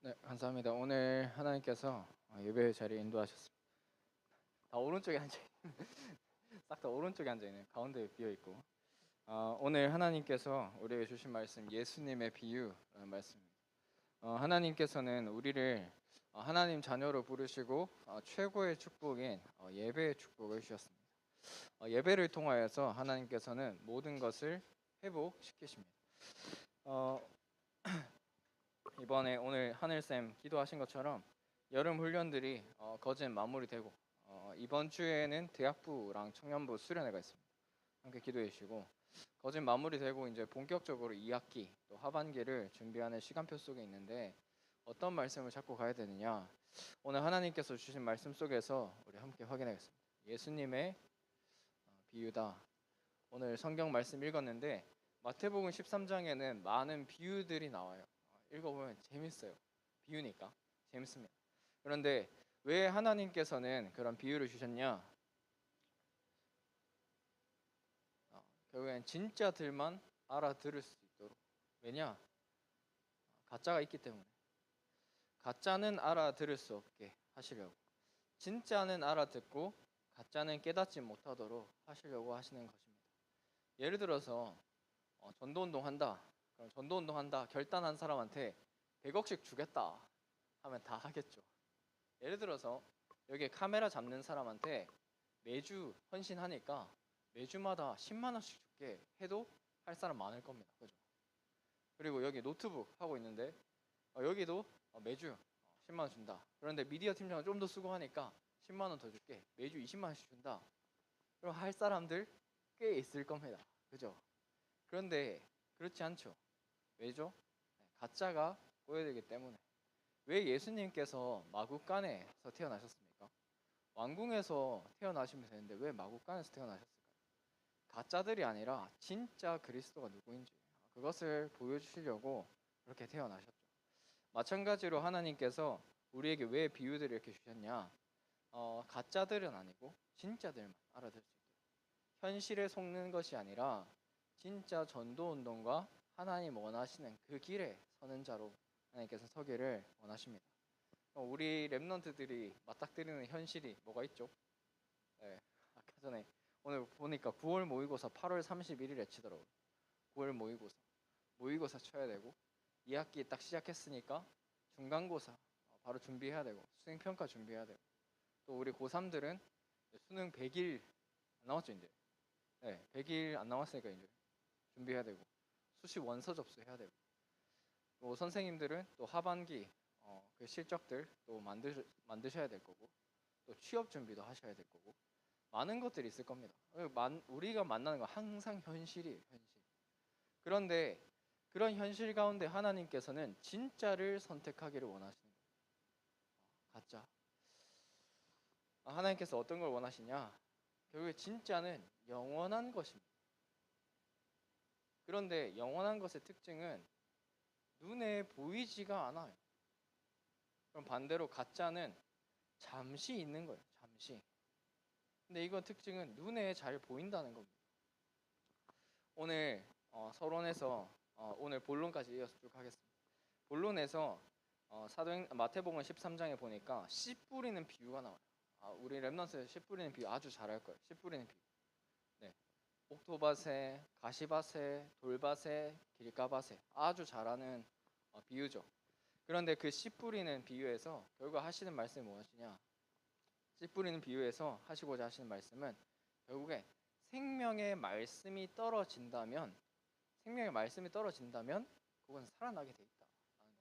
네, 감사합니다. 오늘 하나님께서 예배 자리에 인도하셨습니다. 다 오른쪽에 앉아 싹 다 오른쪽에 앉아 있네요. 가운데 비어 있고. 오늘 하나님께서 우리에게 주신 말씀 예수님의 비유라는 말씀입니다. 하나님께서는 우리를 하나님 자녀로 부르시고 최고의 축복인 예배의 축복을 주셨습니다. 예배를 통하여서 하나님께서는 모든 것을 회복시키십니다. 어, 이번에 오늘 하늘쌤 기도하신 것처럼 여름 훈련들이 거진 마무리되고 이번 주에는 대학부랑 청년부 수련회가 있습니다. 함께 기도해 주시고 거진 마무리되고 이제 본격적으로 2학기 또 하반기를 준비하는 시간표 속에 있는데 어떤 말씀을 잡고 가야 되느냐, 오늘 하나님께서 주신 말씀 속에서 우리 함께 확인하겠습니다. 예수님의 비유다. 오늘 성경 말씀 읽었는데 마태복음 13장에는 많은 비유들이 나와요. 읽어보면 재밌어요. 비유니까 재밌습니다. 그런데 왜 하나님께서는 그런 비유를 주셨냐? 결국엔 진짜들만 알아들을 수 있도록. 왜냐? 가짜가 있기 때문에. 가짜는 알아들을 수 없게 하시려고, 진짜는 알아듣고 가짜는 깨닫지 못하도록 하시려고 하시는 것입니다. 예를 들어서 전도운동 한다. 그럼 전도운동 한다 결단한 사람한테 100억씩 주겠다 하면 다 하겠죠. 예를 들어서 여기에 카메라 잡는 사람한테 매주 헌신하니까 매주마다 10만 원씩 줄게 해도 할 사람 많을 겁니다. 그죠? 그리고 여기 노트북 하고 있는데 여기도 매주 10만 원 준다. 그런데 미디어 팀장은 좀 더 수고하니까 10만 원 더 줄게. 매주 20만 원씩 준다. 그럼 할 사람들 꽤 있을 겁니다. 그죠? 그런데 그렇지 않죠. 왜죠? 가짜가 꼬여들기 때문에. 왜 예수님께서 마구간에서 태어나셨습니까? 왕궁에서 태어나시면 되는데 왜 마구간에서 태어나셨을까요? 가짜들이 아니라 진짜 그리스도가 누구인지 그것을 보여주시려고 그렇게 태어나셨죠. 마찬가지로 하나님께서 우리에게 왜 비유들을 이렇게 주셨냐? 가짜들은 아니고 진짜들만 알아들 수 있도록, 현실에 속는 것이 아니라 진짜 전도운동과 하나님 원하시는 그 길에 서는 자로 하나님께서 서기를 원하십니다. 우리 랩런트들이 맞닥뜨리는 현실이 뭐가 있죠? 네, 아까 전에 오늘 보니까 9월 모의고사 8월 31일에 치더라고요. 9월 모의고사 쳐야 되고 2학기 딱 시작했으니까 중간고사 바로 준비해야 되고 수행평가 준비해야 되고, 또 우리 고3들은 수능 100일 안 남았죠 이제. 네, 100일 안 남았으니까 이제 준비해야 되고 수시 원서 접수해야 되고, 또 선생님들은 또 하반기 그 실적들 또 만드셔야 될 거고, 또 취업 준비도 하셔야 될 거고 많은 것들이 있을 겁니다. 우리가 만나는 건 항상 현실이에요, 현실. 그런데 그런 현실 가운데 하나님께서는 진짜를 선택하기를 원하시는 거예요. 가짜. 하나님께서 어떤 걸 원하시냐? 결국에 진짜는 영원한 것입니다. 그런데 영원한 것의 특징은 눈에 보이지가 않아요. 그럼 반대로 가짜는 잠시 있는 거예요. 잠시. 근데 이건 특징은 눈에 잘 보인다는 겁니다. 오늘 서론에서 오늘 본론까지 이어서 쭉 하겠습니다. 본론에서 마태복음 13장에 보니까 씨 뿌리는 비유가 나와요. 우리 랩넌스 씨 뿌리는 비유 아주 잘할 거예요. 씨 뿌리는 비유. 네. 옥토밭에, 가시밭에, 돌밭에, 길가밭에 아주 잘하는 비유죠. 그런데 그 씨 뿌리는 비유에서 결국 하시는 말씀이 무엇이냐? 씨 뿌리는 비유에서 하시고자 하시는 말씀은 결국에 생명의 말씀이 떨어진다면 그건 살아나게 돼 있다라는 겁니다.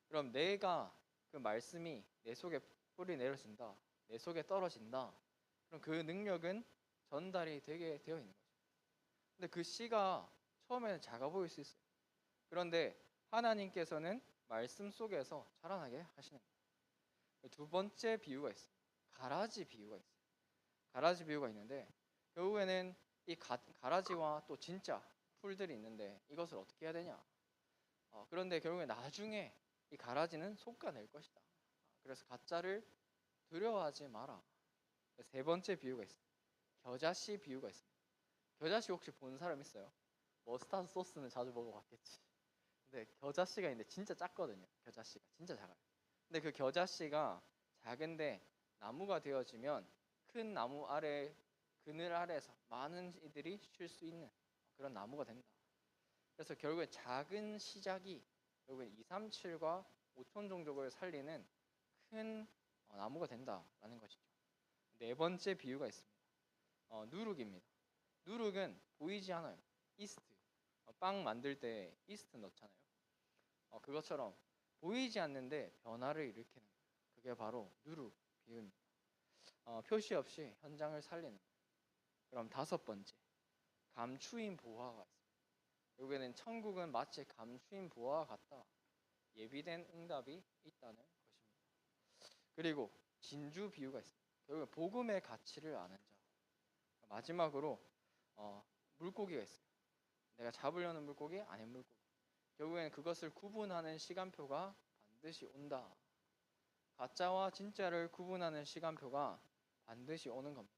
그럼 내가 그 말씀이 내 속에 뿌리 내려진다, 내 속에 떨어진다. 그럼 그 능력은 전달이 되게 되어 있는 거죠. 근데 그 씨가 처음에는 작아 보일 수 있어요. 그런데 하나님께서는 말씀 속에서 자라나게 하시는 거예요. 두 번째 비유가 있어요. 가라지 비유가 있어요. 가라지 비유가 있는데 결국에는 이 가라지와 또 진짜 풀들이 있는데 이것을 어떻게 해야 되냐? 그런데 결국에 나중에 이 가라지는 솎아낼 것이다. 그래서 가짜를 두려워하지 마라. 세 번째 비유가 있어요. 겨자씨 비유가 있습니다. 겨자씨 혹시 본 사람 있어요? 머스타드 소스는 자주 먹어봤겠지. 네, 겨자씨가 있는데 진짜 작거든요. 겨자씨가 진짜 작아요. 근데 그 겨자씨가 작은데 나무가 되어지면 큰 나무 아래 그늘 아래에서 많은 이들이 쉴 수 있는 그런 나무가 된다. 그래서 결국에 작은 시작이 결국에 237과 5천 종족을 살리는 큰 나무가 된다라는 것이죠. 네 번째 비유가 있습니다. 누룩입니다. 누룩은 보이지 않아요. 이스트. 빵 만들 때 이스트 넣잖아요. 그것처럼 보이지 않는데 변화를 일으키는 거예요. 그게 바로 누룩 비유입니다. 표시 없이 현장을 살리는 거예요. 그럼 다섯 번째, 감추인 보화가 있습니다. 여기는 천국은 마치 감추인 보화와 같다. 예비된 응답이 있다는 것입니다. 그리고 진주 비유가 있습니다. 결국 복음의 가치를 아는 자. 마지막으로 물고기가 있어요. 내가 잡으려는 물고기, 아닌 물고기. 결국에는 그것을 구분하는 시간표가 반드시 온다. 가짜와 진짜를 구분하는 시간표가 반드시 오는 겁니다.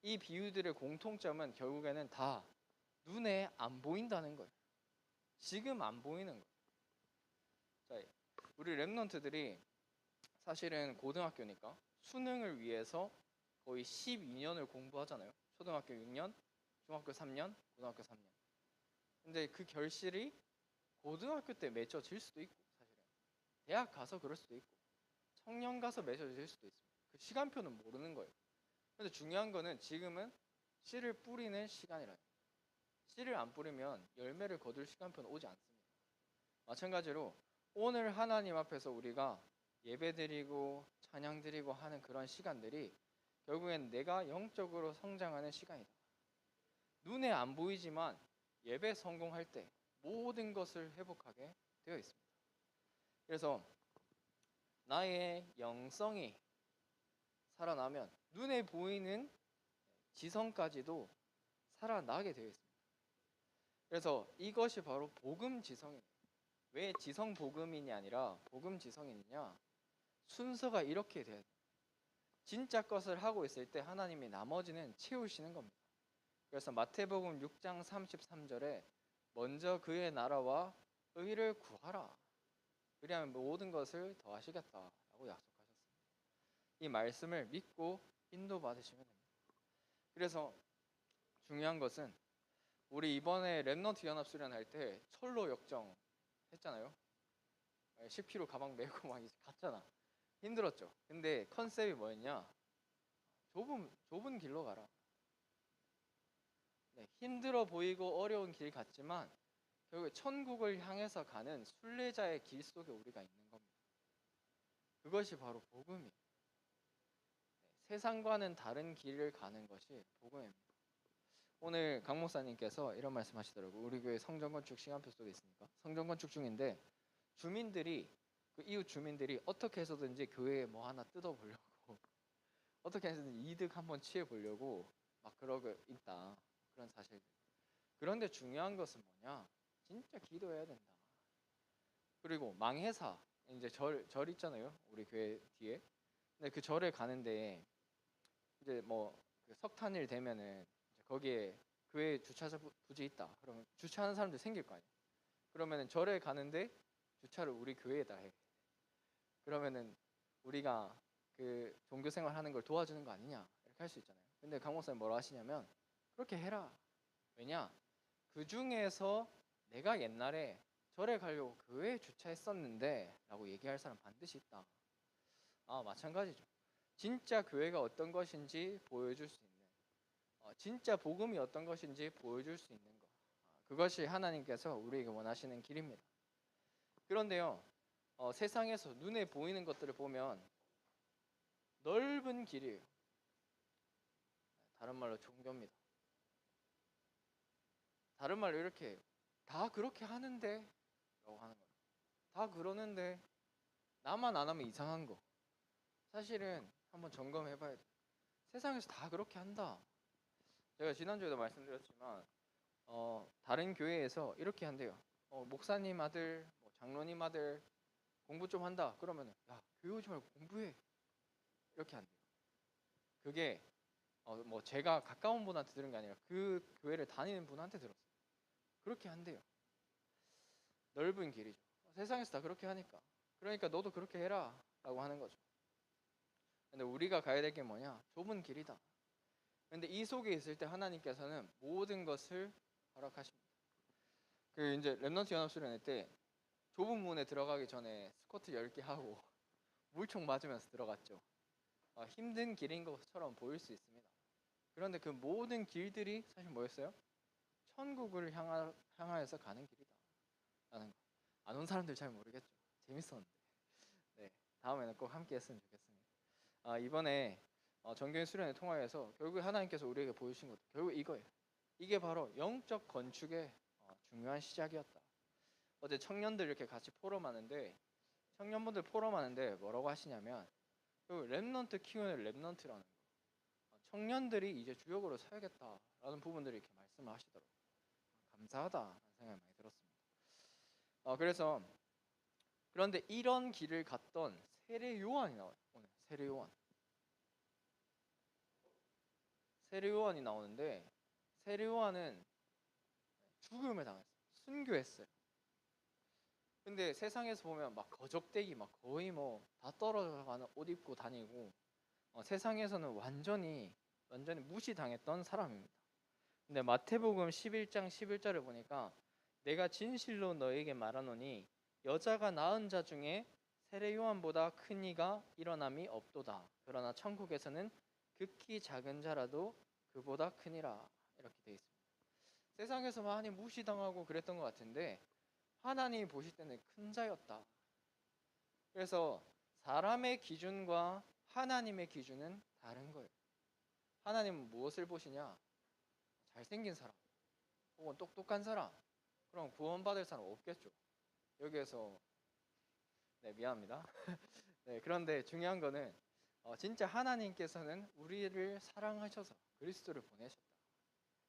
이 비유들의 공통점은 결국에는 다 눈에 안 보인다는 거예요. 지금 안 보이는 거예요. 자, 우리 랩런트들이 사실은 고등학교니까 수능을 위해서 거의 12년을 공부하잖아요. 초등학교 6년, 중학교 3년, 고등학교 3년. 근데 그 결실이 고등학교 때 맺혀질 수도 있고, 사실은 대학 가서 그럴 수도 있고, 청년 가서 맺혀질 수도 있습니다. 그 시간표는 모르는 거예요. 근데 중요한 거는 지금은 씨를 뿌리는 시간이라요. 씨를 안 뿌리면 열매를 거둘 시간표는 오지 않습니다. 마찬가지로 오늘 하나님 앞에서 우리가 예배드리고 찬양드리고 하는 그런 시간들이 결국엔 내가 영적으로 성장하는 시간이다. 눈에 안 보이지만 예배 성공할 때 모든 것을 회복하게 되어 있습니다. 그래서 나의 영성이 살아나면 눈에 보이는 지성까지도 살아나게 되어 있습니다. 그래서 이것이 바로 복음 지성이에요. 왜 지성 복음인이 아니라 복음 지성이냐? 순서가 이렇게 돼야 돼요. 진짜 것을 하고 있을 때 하나님이 나머지는 채우시는 겁니다. 그래서 마태복음 6장 33절에 먼저 그의 나라와 의를 구하라. 그리하면 모든 것을 더하시겠다라고 약속하셨습니다. 이 말씀을 믿고 인도받으시면 됩니다. 그래서 중요한 것은 우리 이번에 랩넌트 연합 수련할 때 철로 역정 했잖아요. 10kg 가방 메고 막 이제 갔잖아. 힘들었죠. 근데 컨셉이 뭐였냐? 좁은 길로 가라. 네, 힘들어 보이고 어려운 길 같지만 결국 천국을 향해서 가는 순례자의 길 속에 우리가 있는 겁니다. 그것이 바로 복음이에요. 네, 세상과는 다른 길을 가는 것이 복음입니다. 오늘 강 목사님께서 이런 말씀하시더라고요. 우리 교회 성전 건축 시간표 속에 있으니까 성전 건축 중인데 주민들이 그 이웃 주민들이 어떻게 해서든지 교회에 뭐 하나 뜯어보려고 어떻게 해서든지 이득 한번 취해보려고 막 그러고 있다. 그런 사실. 그런데 중요한 것은 뭐냐? 진짜 기도해야 된다. 그리고 망해사 이제 절 있잖아요. 우리 교회 뒤에. 근데 그 절에 가는데 이제 뭐그 석탄일 되면은 이제 거기에 교회 주차장 부지 있다. 그러면 주차하는 사람들 생길 거 아니에요. 그러면은 절에 가는데 주차를 우리 교회에다 해. 그러면은 우리가 그 종교 생활하는 걸 도와주는 거 아니냐 이렇게 할 수 있잖아요. 근데 강 목사님 뭐라 하시냐면 그렇게 해라. 왜냐? 그 중에서 내가 옛날에 절에 가려고 교회에 주차했었는데 라고 얘기할 사람 반드시 있다. 마찬가지죠. 진짜 교회가 어떤 것인지 보여줄 수 있는 진짜 복음이 어떤 것인지 보여줄 수 있는 것. 그것이 하나님께서 우리에게 원하시는 길입니다. 그런데요. 세상에서 눈에 보이는 것들을 보면 넓은 길이에요. 다른 말로 종교입니다. 다른 말로 이렇게 해요. 다 그렇게 하는데 라고 하는 거예요. 다 그러는데 나만 안 하면 이상한 거. 사실은 한번 점검해 봐야 돼요. 세상에서 다 그렇게 한다. 제가 지난주에도 말씀드렸지만 다른 교회에서 이렇게 한대요. 목사님 아들, 장로님 아들 공부 좀 한다. 그러면 야 교회 오지 말고 공부해. 이렇게 한대요. 그게 뭐 제가 가까운 분한테 들은 게 아니라 그 교회를 다니는 분한테 들었어요. 그렇게 한대요. 넓은 길이죠. 세상에서 다 그렇게 하니까. 그러니까 너도 그렇게 해라 라고 하는 거죠. 근데 우리가 가야 될 게 뭐냐? 좁은 길이다. 근데 이 속에 있을 때 하나님께서는 모든 것을 허락하십니다. 그 이제 렘넌트 연합수련회 때 좁은 문에 들어가기 전에 스쿼트 10개 하고 물총 맞으면서 들어갔죠. 힘든 길인 것처럼 보일 수 있습니다. 그런데 그 모든 길들이 사실 뭐였어요? 천국을 향하여서 가는 길이다 라는 거. 안 온 사람들 잘 모르겠죠. 재밌었는데. 네, 다음에는 꼭 함께 했으면 좋겠습니다. 이번에 정교회 수련회 통화에서 결국 하나님께서 우리에게 보여주신 것도 결국 이거예요. 이게 바로 영적 건축의 중요한 시작이었다. 어제 청년들 이렇게 같이 포럼하는데 청년분들 포럼하는데 뭐라고 하시냐면 렘넌트 키우는 렘넌트라는 거. 청년들이 이제 주역으로 서야겠다라는 부분들을 이렇게 말씀을 하시더라고요. 감사하다라는 생각이 많이 들었습니다. 그런데 이런 길을 갔던 세례 요한이 나와요. 오늘 세례 요한이 나오는데 세례 요한은 죽음을 당했어요. 순교했어요. 근데 세상에서 보면 막 거적대기 막 거의 뭐 다 떨어져가는 옷 입고 다니고 세상에서는 완전히 무시당했던 사람입니다. 근데 마태복음 11장 11절을 보니까 내가 진실로 너에게 말하노니 여자가 낳은 자 중에 세례 요한보다 큰 이가 일어남이 없도다. 그러나 천국에서는 극히 작은 자라도 그보다 크니라. 이렇게 되어 있습니다. 세상에서 많이 무시당하고 그랬던 것 같은데 하나님이 보실 때는 큰 자였다. 그래서 사람의 기준과 하나님의 기준은 다른 거예요. 하나님은 무엇을 보시냐? 잘생긴 사람 혹은 똑똑한 사람, 그럼 구원받을 사람 없겠죠. 여기에서 네, 미안합니다. 네, 그런데 중요한 거는 진짜 하나님께서는 우리를 사랑하셔서 그리스도를 보내셨다.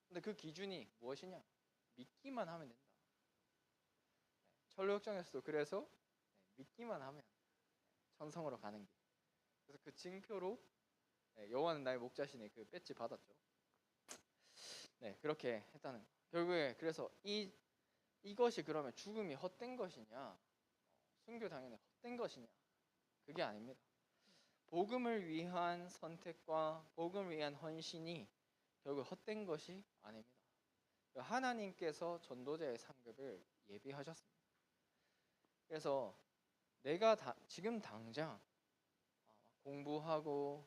근데 그 기준이 무엇이냐? 믿기만 하면 된다. 철로역정에서도 그래서 믿기만 하면 천성으로 가는 길. 그래서 그 징표로 여호와는 나의 목자시니 그 배지 받았죠. 네, 그렇게 했다는 거. 결국에 그래서 이것이 그러면 죽음이 헛된 것이냐, 순교 당연히 헛된 것이냐? 그게 아닙니다. 복음을 위한 선택과 복음을 위한 헌신이 결국 헛된 것이 아닙니다. 하나님께서 전도자의 상급을 예비하셨습니다. 그래서 내가 지금 당장 공부하고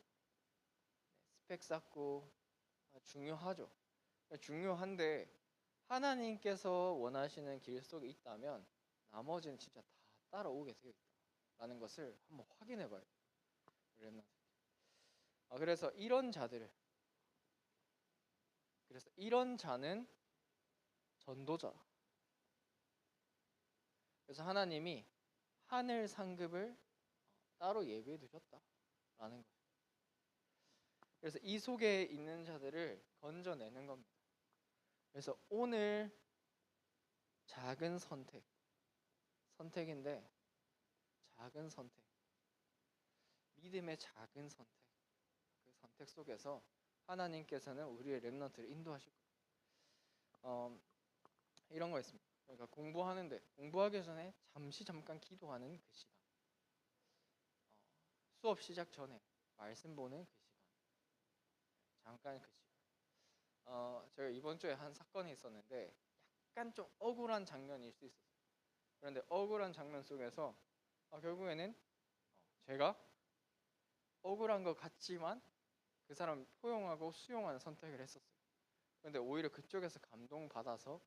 스펙 쌓고 중요하죠. 중요한데 하나님께서 원하시는 길 속에 있다면 나머지는 진짜 다 따라오게 되어 있다라는 것을 한번 확인해 봐야 돼요. 그래서 이런 자는 전도자. 그래서 하나님이 하늘 상급을 따로 예비해 두셨다라는 거예요. 그래서 이 속에 있는 자들을 건져내는 겁니다. 그래서 오늘 작은 선택인데 작은 선택, 믿음의 작은 선택, 그 선택 속에서 하나님께서는 우리의 렘넌트를 인도하실 거예요. 이런 거 있습니다. 그러니까 공부하기 전에 잠깐 기도하는 그 시간, 수업 시작 전에 말씀 보는 그 시간, 잠깐 그 시간. 제가 이번 주에 한 사건이 있었는데 약간 좀 억울한 장면일 수 있었어요. 그런데 억울한 장면 속에서 결국에는 제가 억울한 것 같지만 그 사람 포용하고 수용하는 선택을 했었어요. 그런데 오히려 그쪽에서 감동받아서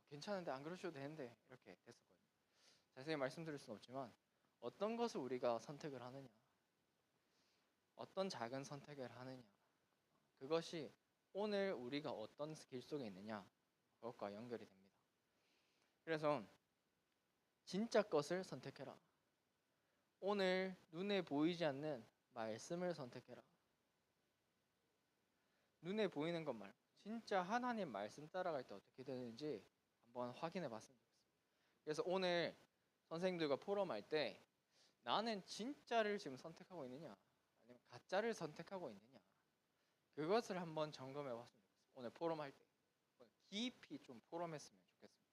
괜찮은데 안 그러셔도 되는데 이렇게 됐었거든요. 자세히 말씀드릴 수는 없지만 어떤 것을 우리가 선택을 하느냐, 어떤 작은 선택을 하느냐, 그것이 오늘 우리가 어떤 길 속에 있느냐 그것과 연결이 됩니다. 그래서 진짜 것을 선택해라. 오늘 눈에 보이지 않는 말씀을 선택해라. 눈에 보이는 것 말고 진짜 하나님 말씀 따라갈 때 어떻게 되는지 한번 확인해 봤으면 좋겠습니다. 그래서 오늘 선생님들과 포럼할 때 나는 진짜를 지금 선택하고 있느냐 아니면 가짜를 선택하고 있느냐, 그것을 한번 점검해 봤으면 좋겠습니다. 오늘 포럼할 때 깊이 좀 포럼했으면 좋겠습니다.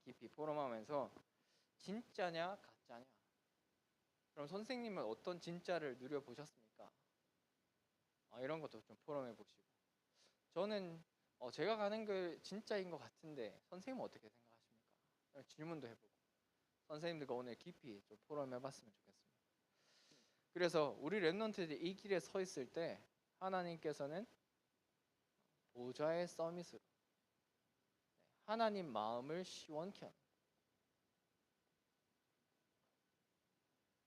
깊이 포럼하면서 진짜냐 가짜냐? 그럼 선생님은 어떤 진짜를 누려보셨습니까? 이런 것도 좀 포럼해 보시고. 저는 제가 가는 게 진짜인 것 같은데 선생님은 어떻게 생각하십니까? 질문도 해보고 선생님들과 오늘 깊이 좀 포럼해봤으면 좋겠습니다. 그래서 우리 랩런트들이 이 길에 서 있을 때 하나님께서는 보좌의 서밋으로 하나님 마음을 시원케 하는,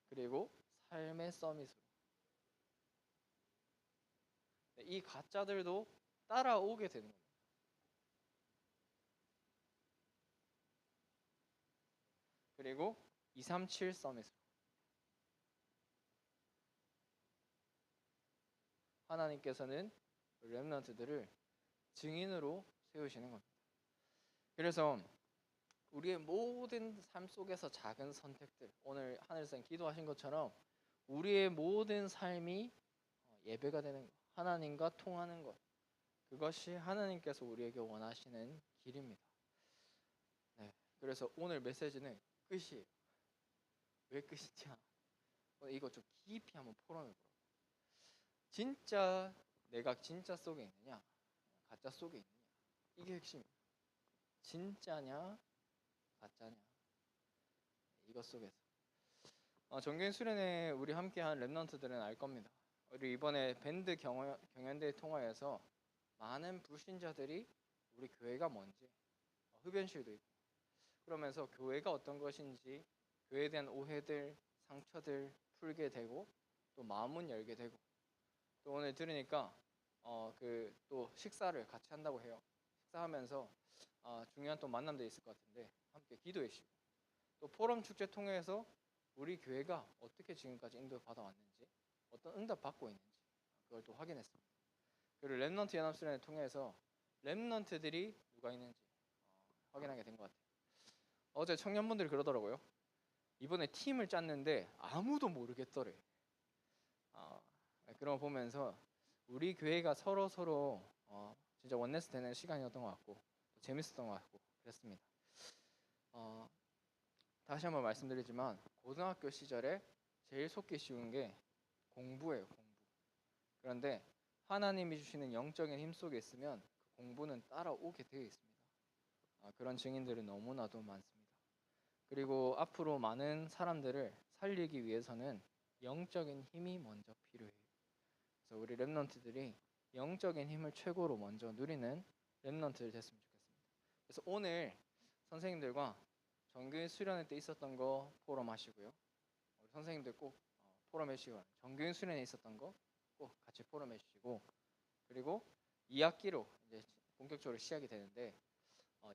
그리고 삶의 서밋으로 이 가짜들도 따라오게 되는 겁니다. 그리고 237 서밋으로 하나님께서는 렘넌트들을 증인으로 세우시는 겁니다. 그래서 우리의 모든 삶 속에서 작은 선택들, 오늘 하늘선 기도하신 것처럼 우리의 모든 삶이 예배가 되는 것, 하나님과 통하는 것, 그것이 하나님께서 우리에게 원하시는 길입니다. 네, 그래서 오늘 메시지는 끝이에요. 왜 끝이냐? 이거 좀 깊이 한번 포럼해보라고. 진짜 내가 진짜 속에 있느냐, 가짜 속에 있느냐, 이게 핵심이에요. 진짜냐, 가짜냐, 이것 속에서. 정규행 수련회 우리 함께한 랩런트들은 알 겁니다. 우리 이번에 밴드 경연대회 통화에서 많은 불신자들이 우리 교회가 뭔지, 흡연실도 있고, 그러면서 교회가 어떤 것인지, 교회에 대한 오해들, 상처들 풀게 되고, 또 마음문 열게 되고, 또 오늘 들으니까 또 식사를 같이 한다고 해요. 식사하면서 중요한 또 만남도 있을 것 같은데 함께 기도해 주시고, 또 포럼 축제 통해서 우리 교회가 어떻게 지금까지 인도 받아왔는지, 어떤 응답 받고 있는지 그걸 또 확인했습니다. 그리고 렘넌트 연합수련을 통해서 렘넌트들이 누가 있는지 확인하게 된 것 같아요. 어제 청년분들이 그러더라고요. 이번에 팀을 짰는데 아무도 모르겠더래. 그런 거 보면서 우리 교회가 서로 진짜 원네스 되는 시간이었던 것 같고 재밌었던 것 같고 그랬습니다. 다시 한번 말씀드리지만 고등학교 시절에 제일 속기 쉬운 게 공부예요. 공부. 그런데 하나님이 주시는 영적인 힘 속에 있으면 그 공부는 따라오게 되어 있습니다. 그런 증인들은 너무나도 많습니다. 그리고 앞으로 많은 사람들을 살리기 위해서는 영적인 힘이 먼저 필요해요. 그래서 우리 랩런트들이 영적인 힘을 최고로 먼저 누리는 랩런트들 됐으면 좋겠습니다. 그래서 오늘 선생님들과 정규 수련회 때 있었던 거 포럼 하시고요. 우리 선생님들 꼭 포럼 해주시고, 정규 수련회 있었던 거 꼭 같이 포럼 해주시고, 그리고 2학기로 이제 본격적으로 시작이 되는데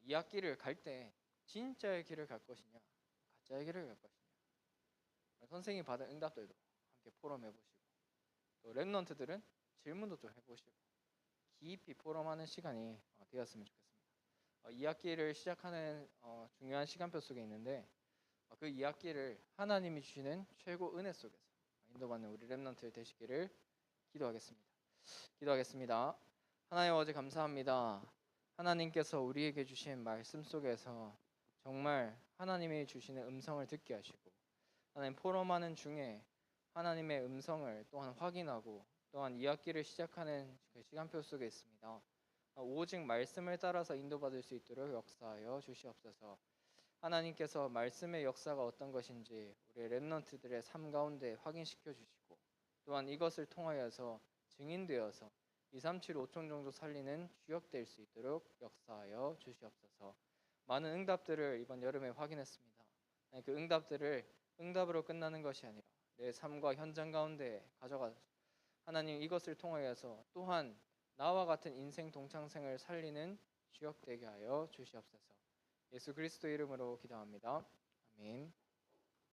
2학기를 갈 때 진짜의 길을 갈 것이냐, 가짜의 길을 갈 것이냐, 선생님이 받은 응답들도 함께 포럼 해보시고, 또 랩런트들은 질문도 좀 해보시고 깊이 포럼하는 시간이 되었으면 좋겠습니다. 2학기를 시작하는 중요한 시간표 속에 있는데 그 2학기를 하나님이 주시는 최고 은혜 속에서 인도받는 우리 랩런트 되시기를 기도하겠습니다. 하나님 아버지 감사합니다. 하나님께서 우리에게 주신 말씀 속에서 정말 하나님이 주시는 음성을 듣게 하시고, 하나님 포럼하는 중에 하나님의 음성을 또한 확인하고, 또한 2학기를 시작하는 그 시간표 속에 있습니다. 오직 말씀을 따라서 인도받을 수 있도록 역사하여 주시옵소서. 하나님께서 말씀의 역사가 어떤 것인지 우리 랩런트들의 삶 가운데 확인시켜 주시고, 또한 이것을 통하여서 증인되어서 237 5천 정도 살리는 주역될 수 있도록 역사하여 주시옵소서. 많은 응답들을 이번 여름에 확인했습니다. 그 응답들을 응답으로 끝나는 것이 아니라 내 삶과 현장 가운데 가져가 하나님 이것을 통하여서 또한 나와 같은 인생 동창생을 살리는 주역되게 하여 주시옵소서. 예수 그리스도 이름으로 기도합니다. 아멘.